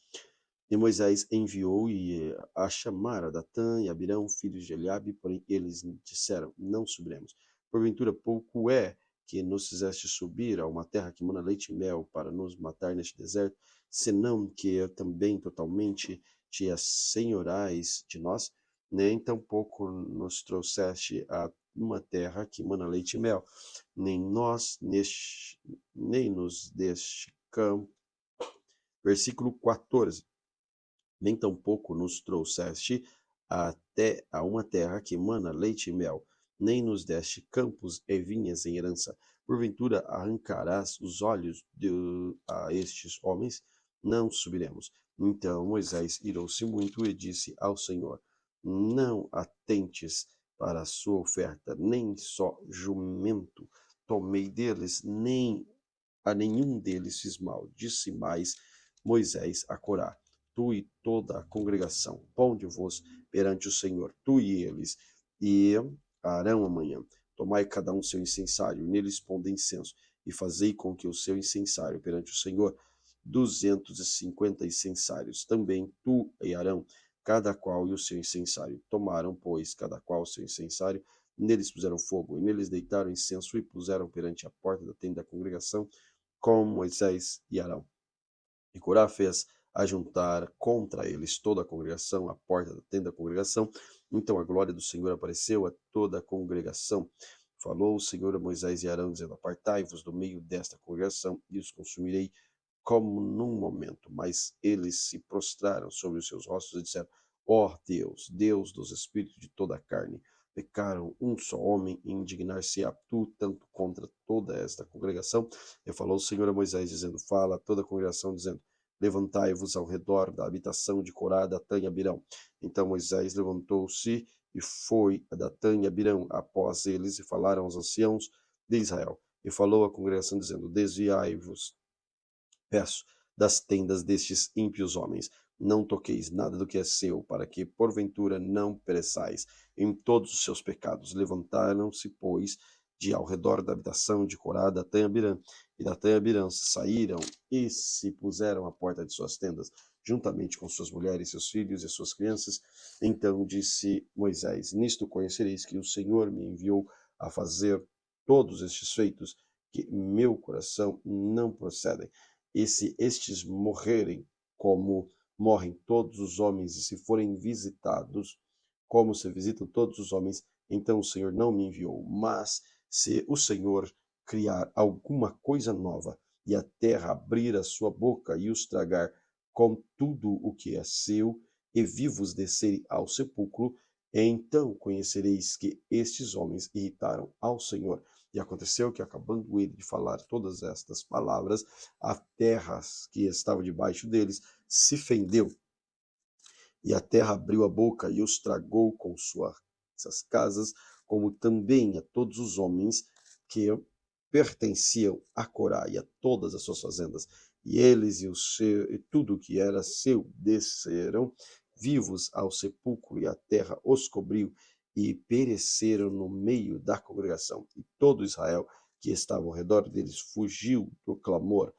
E Moisés enviou e a chamar a Datã e Abirão, filhos de Eliabe, porém eles disseram: Não subiremos. Porventura pouco é que nos fizeste subir a uma terra que mana leite e mel para nos matar neste deserto, senão que também totalmente te assenhorais de nós, nem tampouco nos trouxeste a uma terra que mana leite e mel, nem nos deste campo. Versículo 14. Nem tampouco nos trouxeste até a uma terra que mana leite e mel, nem nos deste campos e vinhas em herança. Porventura arrancarás os olhos a estes homens? Não subiremos. Então Moisés irou-se muito e disse ao Senhor: Não atentes para a sua oferta, nem só jumento tomei deles, nem a nenhum deles fiz mal. Disse mais Moisés a Corá: Tu e toda a congregação, ponde-vos perante o Senhor, tu e eles, e Arão amanhã. Tomai cada um seu incensário, e neles ponde incenso, e fazei com que o seu incensário perante o Senhor 250 incensários. Também tu e Arão, cada qual e o seu incensário. Tomaram, pois, cada qual o seu incensário, neles puseram fogo, e neles deitaram incenso, e puseram perante a porta da tenda da congregação, com Moisés e Arão. E Corá fez ajuntar contra eles toda a congregação, à porta da tenda da congregação. Então a glória do Senhor apareceu a toda a congregação. Falou o Senhor a Moisés e Arão, dizendo: Apartai-vos do meio desta congregação, e os consumirei como num momento. Mas eles se prostraram sobre os seus rostos e disseram: Ó Deus, Deus dos espíritos de toda a carne, pecaram um só homem e indignar-se-á tu tanto contra toda esta congregação. E falou o Senhor a Moisés, dizendo: Fala a toda a congregação, dizendo: Levantai-vos ao redor da habitação de Corá, Datã e Abirão. Então Moisés levantou-se e foi a Datã e Abirão após eles, e falaram aos anciãos de Israel. E falou à congregação, dizendo: Desviai-vos, peço, das tendas destes ímpios homens. Não toqueis nada do que é seu, para que porventura não pereçais em todos os seus pecados. Levantaram-se, pois, de ao redor da habitação de Corá, Datã e Abirã. E Datã e Abirã se saíram e se puseram à porta de suas tendas, juntamente com suas mulheres, seus filhos e suas crianças. Então disse Moisés: Nisto conhecereis que o Senhor me enviou a fazer todos estes feitos, que meu coração não procedem. E se estes morrerem como morrem todos os homens, e se forem visitados como se visitam todos os homens, então o Senhor não me enviou. Mas se o Senhor criar alguma coisa nova, e a terra abrir a sua boca e os tragar com tudo o que é seu, e vivos descerem ao sepulcro, então conhecereis que estes homens irritaram ao Senhor. E aconteceu que, acabando ele de falar todas estas palavras, a terra que estava debaixo deles se fendeu, e a terra abriu a boca e os tragou com suas casas, como também a todos os homens que pertenciam a Corá e a todas as suas fazendas. E eles e tudo que era seu desceram vivos ao sepulcro, e a terra os cobriu, e pereceram no meio da congregação. E todo Israel que estava ao redor deles fugiu do clamor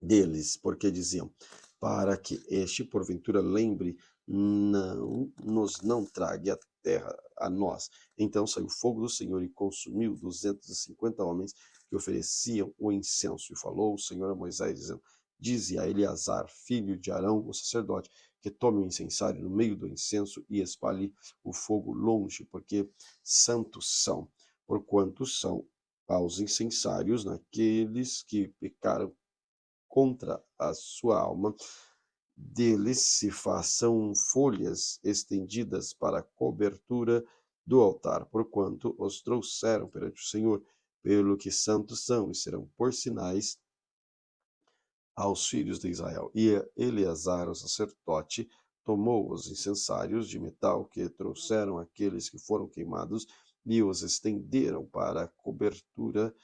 deles, porque diziam: para que este porventura lembre, não trague a terra a nós. Então saiu o fogo do Senhor e consumiu 250 homens que ofereciam o incenso. E falou o Senhor a Moisés, dizendo: dize a Eleazar, filho de Arão, o sacerdote, que tome o incensário no meio do incenso e espalhe o fogo longe, porque santos são, porquanto são aos incensários naqueles que pecaram contra a sua alma. Deles se façam folhas estendidas para a cobertura do altar, porquanto os trouxeram perante o Senhor, pelo que santos são, e serão por sinais aos filhos de Israel. E Eleazar, o sacerdote, tomou os incensários de metal que trouxeram aqueles que foram queimados e os estenderam para a cobertura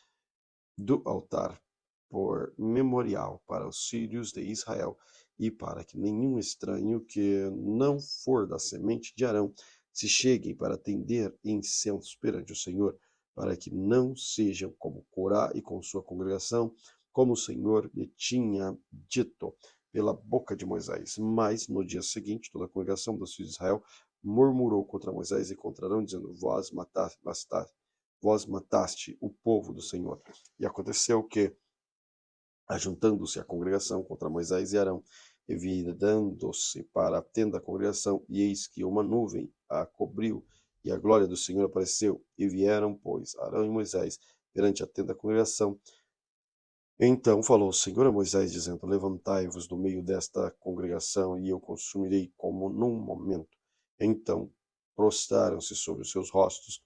do altar, por memorial para os filhos de Israel, e para que nenhum estranho que não for da semente de Arão se chegue para atender incensos perante o Senhor, para que não sejam como Corá e com sua congregação, como o Senhor lhe tinha dito pela boca de Moisés. Mas no dia seguinte, toda a congregação dos filhos de Israel murmurou contra Moisés e contra Arão, dizendo: vós mataste o povo do Senhor. E aconteceu que, ajuntando-se a congregação contra Moisés e Arão, e virando-se para a tenda da congregação, e eis que uma nuvem a cobriu, e a glória do Senhor apareceu, e vieram, pois, Arão e Moisés perante a tenda da congregação. Então falou o Senhor a Moisés, dizendo: levantai-vos do meio desta congregação, e eu consumirei como num momento. Então prostraram-se sobre os seus rostos,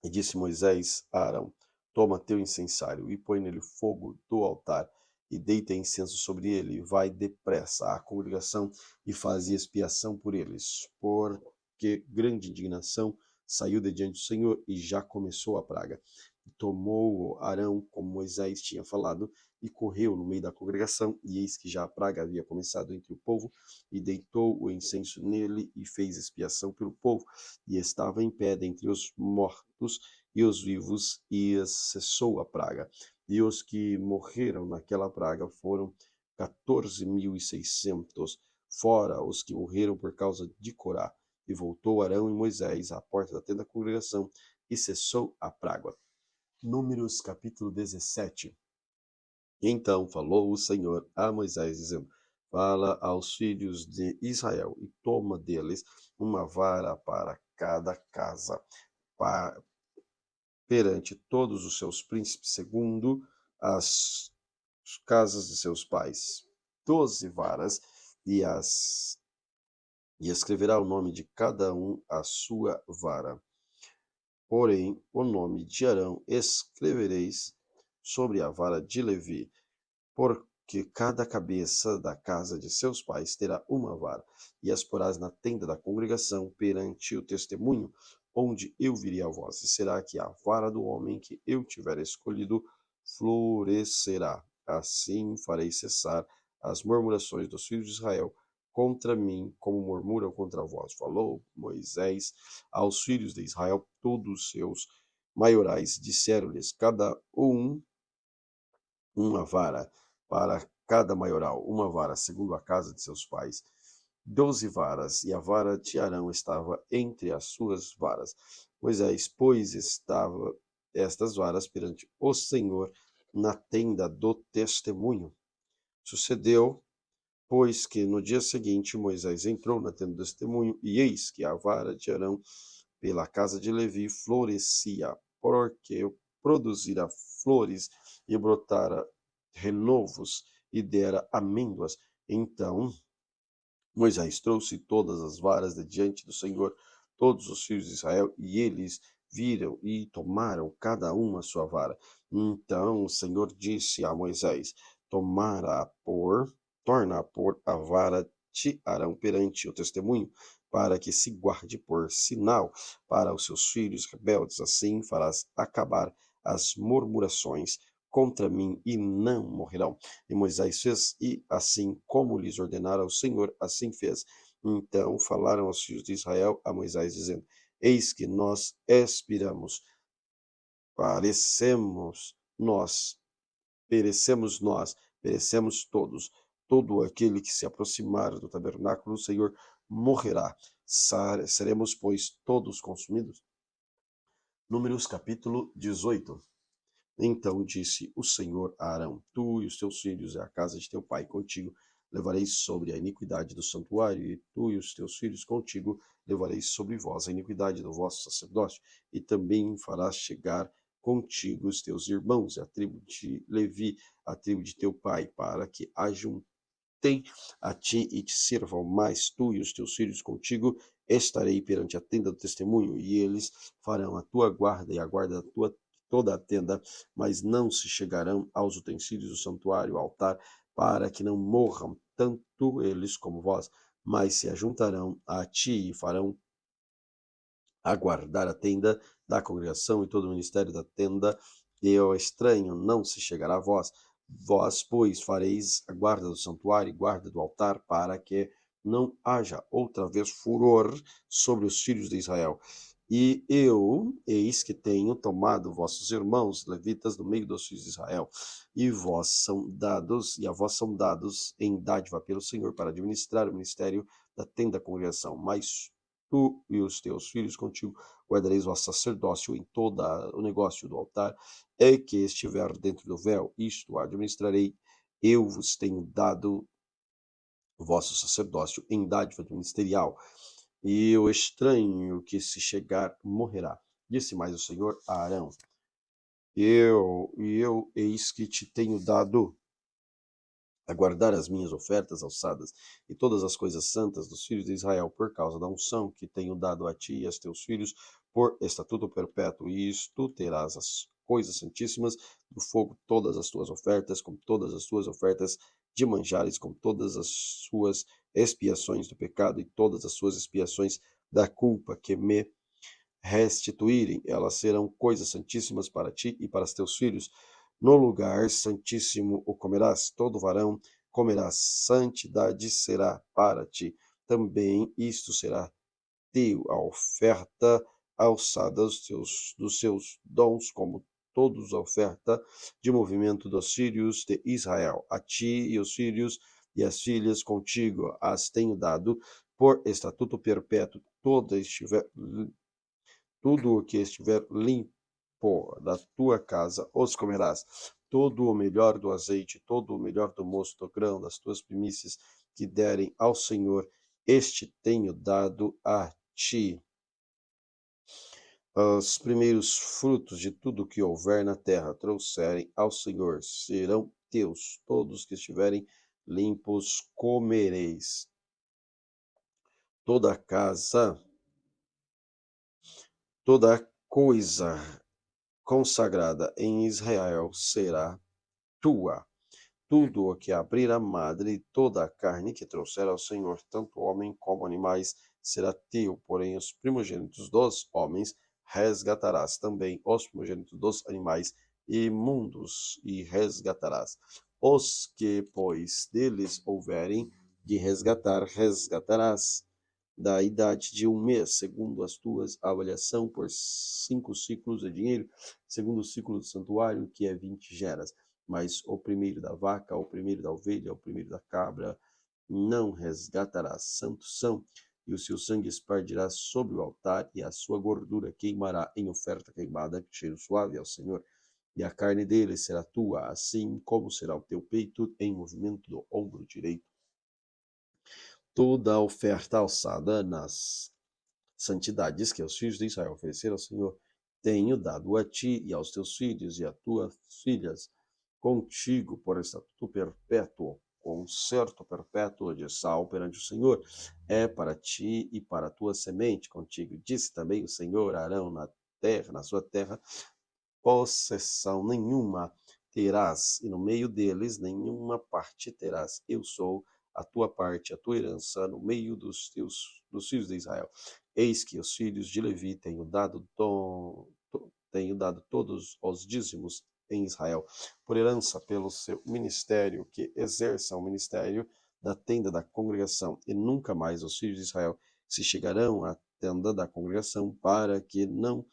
e disse Moisés a Arão: toma teu incensário, e põe nele fogo do altar, e deita incenso sobre ele, e vai depressa à congregação, e faze expiação por eles, porque grande indignação saiu de diante do Senhor, e já começou a praga. E tomou Arão, como Moisés tinha falado, e correu no meio da congregação, e eis que já a praga havia começado entre o povo, e deitou o incenso nele, e fez expiação pelo povo, e estava em pé dentre os mortos e os vivos, e cessou a praga. E os que morreram naquela praga foram 14.600, fora os que morreram por causa de Corá. E voltou Arão e Moisés à porta da tenda da congregação, e cessou a praga. Números capítulo 17. Então falou o Senhor a Moisés, dizendo: fala aos filhos de Israel, e toma deles uma vara para cada casa, perante todos os seus príncipes, segundo as casas de seus pais, 12 varas, e escreverá o nome de cada um a sua vara. Porém, o nome de Arão escrevereis sobre a vara de Levi, porque cada cabeça da casa de seus pais terá uma vara, e as porás na tenda da congregação perante o testemunho, onde eu virei a voz. E será que a vara do homem que eu tiver escolhido florescerá. Assim farei cessar as murmurações dos filhos de Israel contra mim, como murmuram contra vós. Falou Moisés aos filhos de Israel, todos os seus maiorais, disseram-lhes cada um uma vara para cada maioral, uma vara segundo a casa de seus pais, 12 varas, e a vara de Arão estava entre as suas varas. Moisés, pois, estava estas varas perante o Senhor na tenda do testemunho. Sucedeu, pois, que no dia seguinte Moisés entrou na tenda do testemunho, e eis que a vara de Arão pela casa de Levi florescia, porque produzira flores e brotara renovos e dera amêndoas. Então Moisés trouxe todas as varas de diante do Senhor, todos os filhos de Israel, e eles viram e tomaram cada uma a sua vara. Então o Senhor disse a Moisés: torna a pôr a vara de Arão perante o testemunho, para que se guarde por sinal para os seus filhos rebeldes. Assim farás acabar as murmurações contra mim, e não morrerão. E Moisés fez, e assim como lhes ordenara o Senhor, assim fez. Então falaram aos filhos de Israel a Moisés, dizendo: Eis que nós expiramos, parecemos nós, perecemos nós, perecemos todos. Todo aquele que se aproximar do tabernáculo do Senhor morrerá. Seremos, pois, todos consumidos. Números capítulo 18. Então disse o Senhor a Arão: Tu e os teus filhos e a casa de teu pai contigo levareis sobre a iniquidade do santuário, e tu e os teus filhos contigo levareis sobre vós a iniquidade do vosso sacerdócio, e também farás chegar contigo os teus irmãos, a tribo de Levi, a tribo de teu pai, para que ajuntem a ti e te sirvam, mais tu e os teus filhos contigo estarei perante a tenda do testemunho, e eles farão a tua guarda e a guarda da tua toda a tenda, mas não se chegarão aos utensílios do santuário, ao altar, para que não morram, tanto eles como vós, mas se ajuntarão a ti e farão aguardar a tenda da congregação e todo o ministério da tenda, e o estranho não se chegará a vós. Vós, pois, fareis a guarda do santuário e guarda do altar, para que não haja outra vez furor sobre os filhos de Israel. E eu, eis que tenho tomado vossos irmãos levitas do meio dos filhos de Israel, e a vós são dados em dádiva pelo Senhor para administrar o ministério da tenda da congregação. Mas tu e os teus filhos contigo guardareis o sacerdócio em todo o negócio do altar, é que estiver dentro do véu, isto administrarei. Eu vos tenho dado o vosso sacerdócio em dádiva ministerial, e o estranho que se chegar morrerá. Disse mais o Senhor a Arão: eu eis que te tenho dado a guardar as minhas ofertas alçadas e todas as coisas santas dos filhos de Israel, por causa da unção que tenho dado a ti e a teus filhos, por estatuto perpétuo. E isto terás as coisas santíssimas do fogo, todas as tuas ofertas, com todas as tuas ofertas de manjares, com todas as suas expiações do pecado e todas as suas expiações da culpa que me restituírem, elas serão coisas santíssimas para ti e para os teus filhos. No lugar santíssimo o comerás, todo varão comerás, santidade será para ti. Também isto será teu, a oferta alçada dos seus dons, como todos a oferta de movimento dos filhos de Israel. A ti e os filhos e as filhas contigo as tenho dado por estatuto perpétuo. Tudo o que estiver limpo da tua casa os comerás. Todo o melhor do azeite, todo o melhor do moço do grão, das tuas primícias que derem ao Senhor, este tenho dado a ti. Os primeiros frutos de tudo que houver na terra trouxerem ao Senhor serão teus. Todos que estiverem limpos comereis. Toda a casa, toda coisa consagrada em Israel será tua. Tudo o que abrir a madre e toda a carne que trouxer ao Senhor, tanto homem como animais, será teu. Porém, os primogênitos dos homens resgatarás, também os primogênitos dos animais imundos, e resgatarás. Os que, pois, deles houverem de resgatar, resgatarás da idade de 1 mês, segundo as tuas avaliação, por 5 ciclos de dinheiro, segundo o ciclo do santuário, que é 20 geras. Mas o primeiro da vaca, o primeiro da ovelha, o primeiro da cabra, não resgatarás. Santos são, e o seu sangue espargirá sobre o altar, e a sua gordura queimará em oferta queimada, cheiro suave ao Senhor. E a carne dele será tua, assim como será o teu peito em movimento do ombro direito. Toda a oferta alçada nas santidades que os filhos de Israel ofereceram ao Senhor, tenho dado a ti e aos teus filhos e a tuas filhas contigo por estatuto perpétuo, concerto perpétuo de sal perante o Senhor, é para ti e para a tua semente contigo. Disse também o Senhor a Arão: na terra, na sua terra, possessão nenhuma terás, e no meio deles nenhuma parte terás. Eu sou a tua parte, a tua herança, no meio dos filhos de Israel. Eis que os filhos de Levi tenho dado todos os dízimos em Israel, por herança pelo seu ministério, que exerçam o ministério da tenda da congregação, e nunca mais os filhos de Israel se chegarão à tenda da congregação, para que não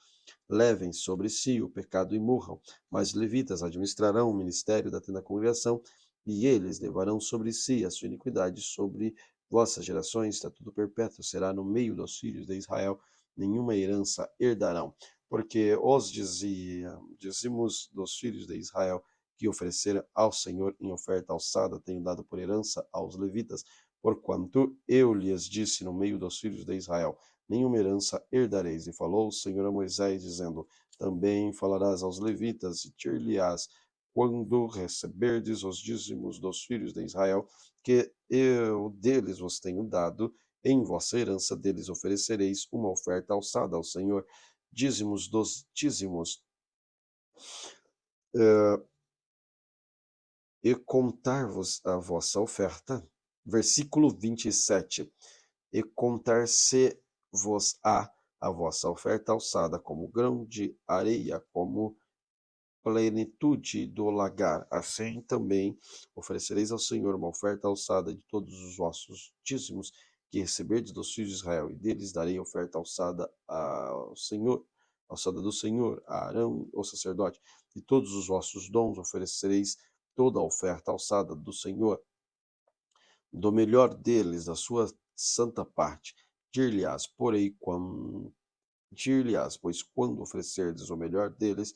levem sobre si o pecado e morram. Mas os levitas administrarão o ministério da tenda da congregação, e eles levarão sobre si a sua iniquidade sobre vossas gerações. Estatuto perpétuo será no meio dos filhos de Israel, nenhuma herança herdarão. Porque os dizimos dos filhos de Israel que ofereceram ao Senhor em oferta alçada, tenho dado por herança aos levitas, porquanto eu lhes disse no meio dos filhos de Israel: nenhuma herança herdareis. E falou o Senhor a Moisés, dizendo: também falarás aos levitas, e dir-lhe-ás, quando receberdes os dízimos dos filhos de Israel, que eu deles vos tenho dado, em vossa herança deles oferecereis uma oferta alçada ao Senhor, dízimos dos dízimos, e contar-vos a vossa oferta. Versículo 27. E contar-se-vos-á a vossa oferta alçada como grão de areia, como plenitude do lagar. Assim também oferecereis ao Senhor uma oferta alçada de todos os vossos dízimos que receberdes dos filhos de Israel, e deles darei oferta alçada ao Senhor, alçada do Senhor, a Arão, o sacerdote. E todos os vossos dons oferecereis toda a oferta alçada do Senhor, do melhor deles, da sua santa parte. Dir-lhe-ás, pois quando oferecerdes o melhor deles,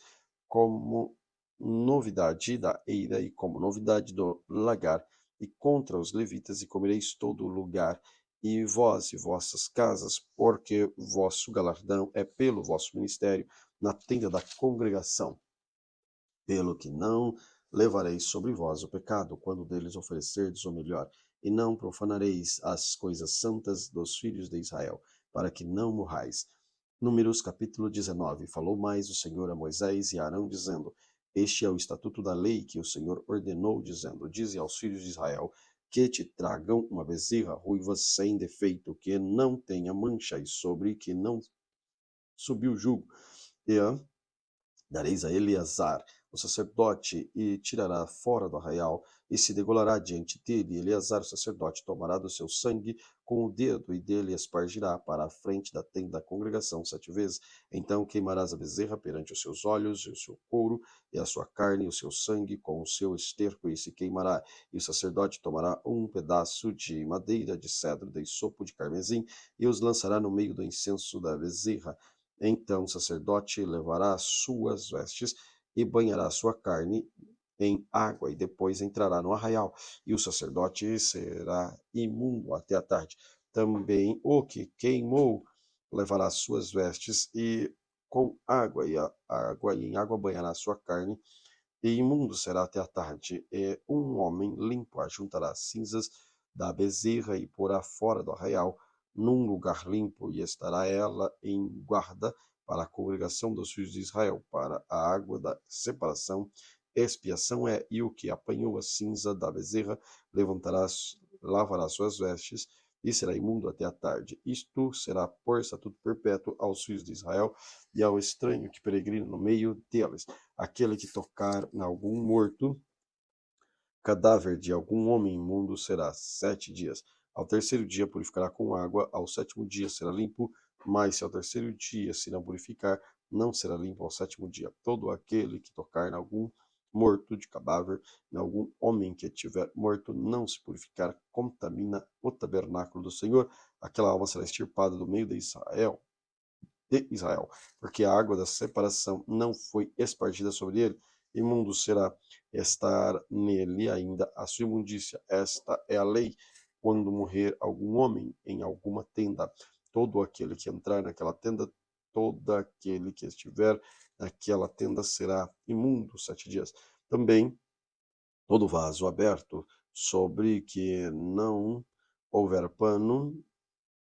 como novidade da eira e como novidade do lagar, e contra os levitas, e comereis todo o lugar, e vós e vossas casas, porque vosso galardão é pelo vosso ministério na tenda da congregação. Pelo que não levareis sobre vós o pecado, quando deles oferecerdes o melhor, e não profanareis as coisas santas dos filhos de Israel, para que não morrais. Números capítulo 19. Falou mais o Senhor a Moisés e a Arão, dizendo: este é o estatuto da lei que o Senhor ordenou, dizendo: dize aos filhos de Israel que te tragam uma bezerra ruiva sem defeito, que não tenha mancha, e sobre que não subiu jugo. E dareis a Eleazar, o sacerdote, e tirará fora do arraial, e se degolará diante dele. Eleazar, o sacerdote, tomará do seu sangue com o dedo, e dele espargirá para a frente da tenda da congregação 7 vezes. Então queimarás a bezerra perante os seus olhos, e o seu couro, e a sua carne, e o seu sangue, com o seu esterco, e se queimará. E o sacerdote tomará um pedaço de madeira de cedro, de sopo de carmesim, e os lançará no meio do incenso da bezerra. Então o sacerdote levará as suas vestes e banhará sua carne em água, e depois entrará no arraial, e o sacerdote será imundo até a tarde. Também o que queimou levará suas vestes e com água, e em água banhará sua carne, e imundo será até a tarde. E um homem limpo ajuntará as cinzas da bezerra e porá fora do arraial, num lugar limpo, e estará ela em guarda para a congregação dos filhos de Israel, para a água da separação. Expiação é, e o que apanhou a cinza da bezerra lavará suas vestes, e será imundo até a tarde. Isto será por estatuto perpétuo aos filhos de Israel e ao estranho que peregrina no meio deles. Aquele que tocar em algum morto, cadáver de algum homem imundo, será 7 dias. Ao terceiro dia purificará com água, ao sétimo dia será limpo, mas se ao terceiro dia se não purificar, não será limpo ao sétimo dia. Todo aquele que tocar em algum morto de cadáver, em algum homem que estiver morto, não se purificar, contamina o tabernáculo do Senhor. Aquela alma será extirpada do meio de Israel, porque a água da separação não foi espargida sobre ele. Imundo será estar nele ainda a sua imundícia. Esta é a lei. Quando morrer algum homem em alguma tenda, todo aquele que entrar naquela tenda, todo aquele que estiver naquela tenda será imundo 7 dias. Também todo vaso aberto, sobre que não houver pano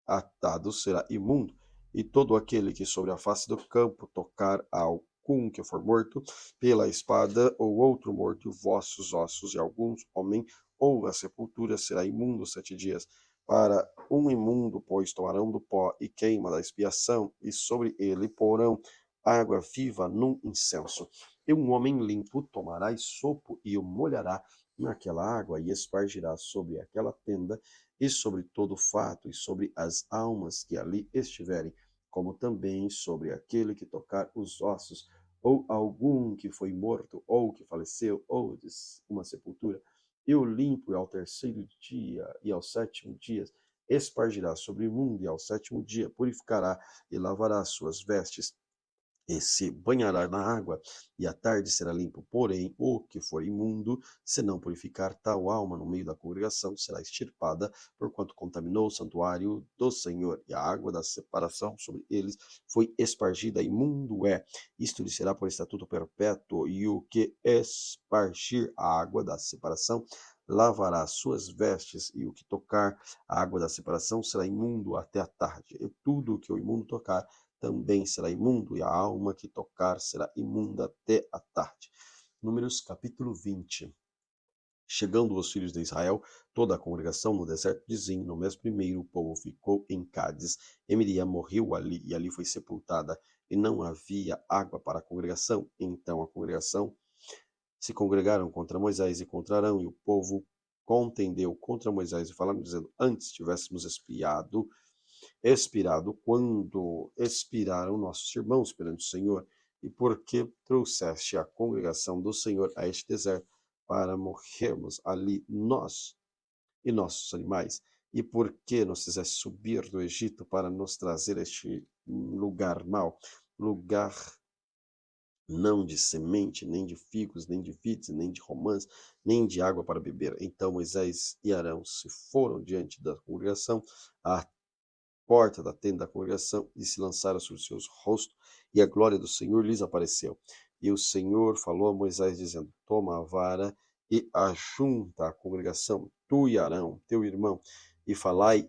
atado, será imundo. E todo aquele que sobre a face do campo tocar a algum que for morto pela espada, ou outro morto, vossos ossos e alguns homem, ou a sepultura, será imundo 7 dias. Para um imundo, pois, tomarão do pó e queima da expiação, e sobre ele porão água viva num incenso. E um homem limpo tomará sopo e o molhará naquela água e espargirá sobre aquela tenda e sobre todo o fato e sobre as almas que ali estiverem, como também sobre aquele que tocar os ossos, ou algum que foi morto, ou que faleceu, ou de uma sepultura, e o limpo e ao terceiro dia e ao sétimo dia espargirá sobre o imundo, e ao sétimo dia purificará e lavará suas vestes e se banhará na água, e à tarde será limpo. Porém, o que for imundo, se não purificar tal alma no meio da congregação, será extirpada, porquanto contaminou o santuário do Senhor, e a água da separação sobre eles foi espargida, imundo é. Isto lhe será por estatuto perpétuo, e o que espargir a água da separação, lavará suas vestes, e o que tocar a água da separação será imundo até a tarde. E tudo o que o imundo tocar também será imundo, e a alma que tocar será imunda até a tarde. Números capítulo 20. Chegando os filhos de Israel, toda a congregação no deserto de Zim, no mês primeiro, o povo ficou em Cádiz. E Miriam morreu ali, e ali foi sepultada, e não havia água para a congregação. Então a congregação se congregaram contra Moisés e contra Arão, e o povo contendeu contra Moisés e falaram, dizendo: Antes tivéssemos expirado quando expiraram nossos irmãos perante o Senhor, e porque trouxeste a congregação do Senhor a este deserto para morrermos ali nós e nossos animais, e porque nos fizeste subir do Egito para nos trazer este lugar mau, lugar não de semente, nem de figos, nem de vides, nem de romãs, nem de água para beber. Então Moisés e Arão se foram diante da congregação à porta da tenda da congregação e se lançaram sobre os seus rostos, e a glória do Senhor lhes apareceu. E o Senhor falou a Moisés, dizendo: Toma a vara e ajunta a congregação, tu e Arão, teu irmão, e falai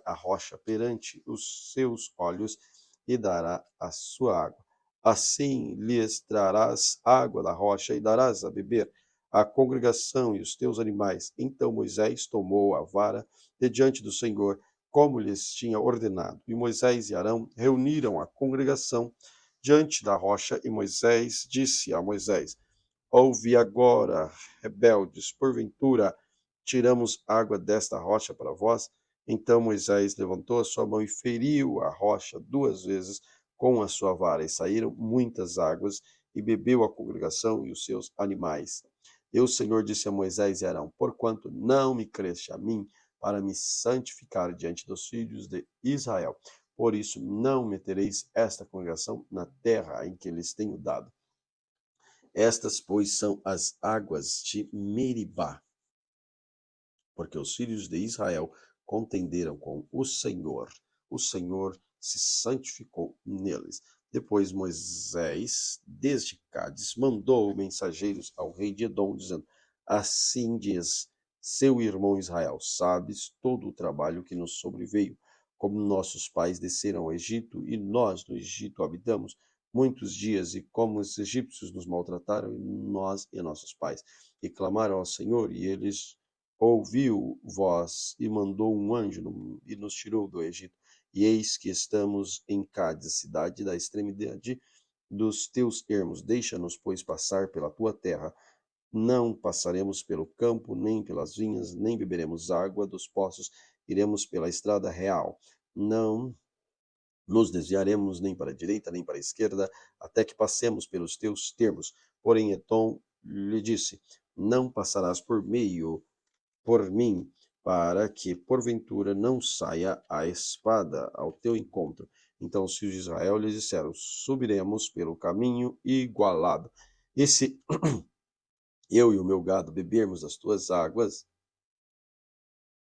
a rocha perante os seus olhos, e dará a sua água. Assim lhes trarás água da rocha e darás a beber a congregação e os teus animais. Então Moisés tomou a vara de diante do Senhor, como lhes tinha ordenado. E Moisés e Arão reuniram a congregação diante da rocha, e Moisés disse a Moisés: Ouve agora, rebeldes, porventura tiramos água desta rocha para vós? Então Moisés levantou a sua mão e feriu a rocha 2 vezes com a sua vara, e saíram muitas águas, e bebeu a congregação e os seus animais. E o Senhor disse a Moisés e Arão: Porquanto não me creste a mim, para me santificar diante dos filhos de Israel, por isso não metereis esta congregação na terra em que lhes tenho dado. Estas, pois, são as águas de Meribá, porque os filhos de Israel contenderam com o Senhor se santificou neles. Depois Moisés, desde Cádiz, mandou mensageiros ao rei de Edom, dizendo: Assim diz seu irmão Israel: Sabes todo o trabalho que nos sobreveio, como nossos pais desceram ao Egito, e nós no Egito habitamos muitos dias, e como os egípcios nos maltrataram, e nós e nossos pais, e clamaram ao Senhor, e eles ouviu voz e mandou um anjo e nos tirou do Egito. E eis que estamos em Cádiz, cidade da extremidade dos teus ermos. Deixa-nos, pois, passar pela tua terra. Não passaremos pelo campo, nem pelas vinhas, nem beberemos água dos poços. Iremos pela estrada real. Não nos desviaremos nem para a direita, nem para a esquerda, até que passemos pelos teus termos. Porém, Edom lhe disse: Não passarás por mim, para que porventura não saia a espada ao teu encontro. Então os filhos de Israel lhes disseram: Subiremos pelo caminho igualado. E se eu e o meu gado bebermos das tuas águas,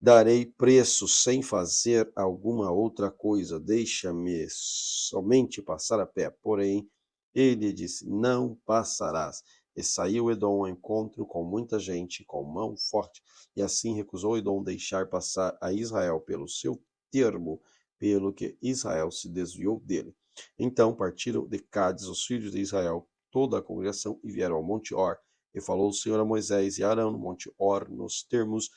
darei preço sem fazer alguma outra coisa. Deixa-me somente passar a pé. Porém, ele disse: Não passarás. E saiu Edom ao encontro com muita gente, com mão forte, e assim recusou Edom deixar passar a Israel pelo seu termo, pelo que Israel se desviou dele. Então partiram de Cádiz os filhos de Israel, toda a congregação, e vieram ao monte Or. E falou o Senhor a Moisés e a Arão no monte Or, nos termos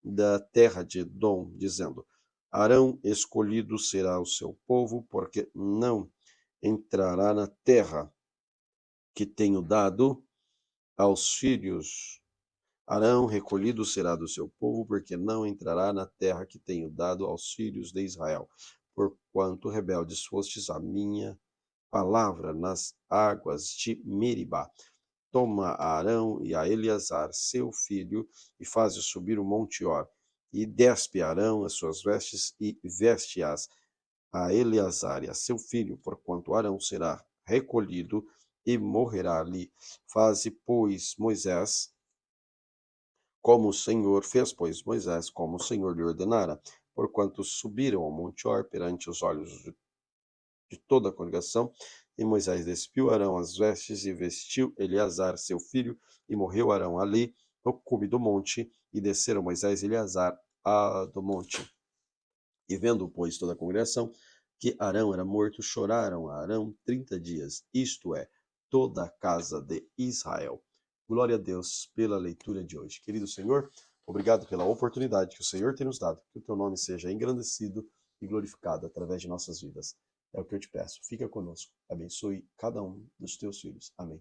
da terra de Edom, dizendo: Arão escolhido será o seu povo, porque não entrará na terra que tenho dado aos filhos Arão recolhido será do seu povo, porque não entrará na terra que tenho dado aos filhos de Israel, porquanto rebeldes fostes à minha palavra nas águas de Meribá. Toma a Arão e a Eleazar, seu filho, e faze subir o monte Or, e despe Arão as suas vestes, e veste-as a Eleazar e a seu filho, porquanto Arão será recolhido e morrerá ali. Faze, pois, Moisés, como o Senhor fez, pois Moisés, como o Senhor lhe ordenara, porquanto subiram ao monte Or perante os olhos de toda a congregação. E Moisés despiu Arão as vestes e vestiu Eleazar, seu filho, e morreu Arão ali, no cume do monte, e desceram Moisés e Eleazar do monte. E vendo, pois, toda a congregação que Arão era morto, choraram a Arão 30 dias, isto é, toda a casa de Israel. Glória a Deus pela leitura de hoje. Querido Senhor, obrigado pela oportunidade que o Senhor tem nos dado, que o teu nome seja engrandecido e glorificado através de nossas vidas. É o que eu te peço. Fica conosco. Abençoe cada um dos teus filhos. Amém.